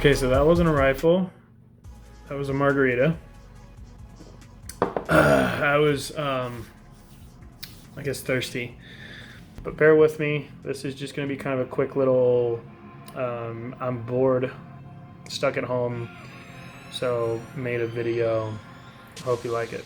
Okay, so that wasn't a rifle. That was a margarita. I was, I guess, thirsty. But bear with me. This is just going to be kind of a quick little, I'm bored, stuck at home, so made a video. Hope you like it.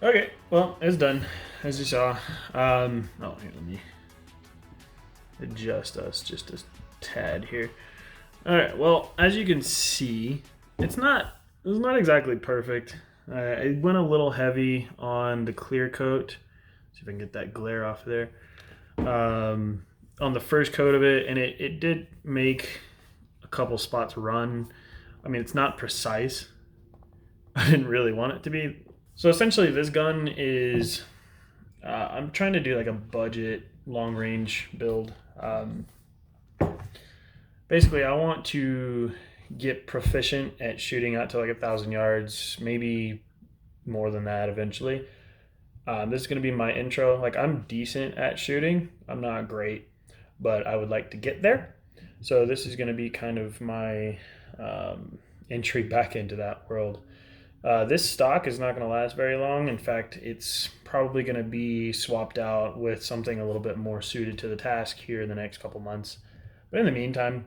Okay, well, it's done, as you saw. Oh, here, let me adjust us just a tad here. All right, well, as you can see, it's not exactly perfect. It went a little heavy on the clear coat. See if I can get that glare off there. On the first coat of it, and it did make a couple spots run. I mean, it's not precise. I didn't really want it to be. So essentially this gun is, I'm trying to do like a budget long range build. basically I want to get proficient at shooting out to like 1,000 yards, maybe more than that eventually. This is going to be my intro. Like, I'm decent at shooting. I'm not great, but I would like to get there. So this is going to be kind of my entry back into that world. This stock is not going to last very long. In fact, it's probably going to be swapped out with something a little bit more suited to the task here in the next couple months. But in the meantime,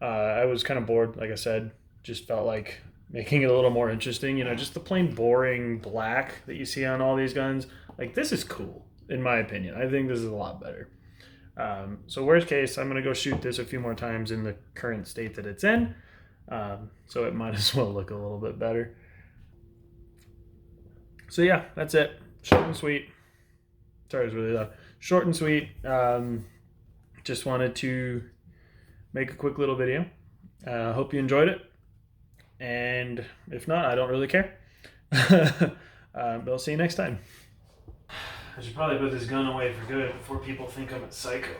I was kind of bored, like I said. Just felt like making it a little more interesting. You know, just the plain boring black that you see on all these guns. Like, this is cool, in my opinion. I think this is a lot better. So worst case, I'm going to go shoot this a few more times in the current state that it's in. So it might as well look a little bit better. So yeah, that's it. Short and sweet. Sorry, it was really loud. Short and sweet. Just wanted to make a quick little video. Hope you enjoyed it. And if not, I don't really care. But I'll see you next time. I should probably put this gun away for good before people think I'm a psycho.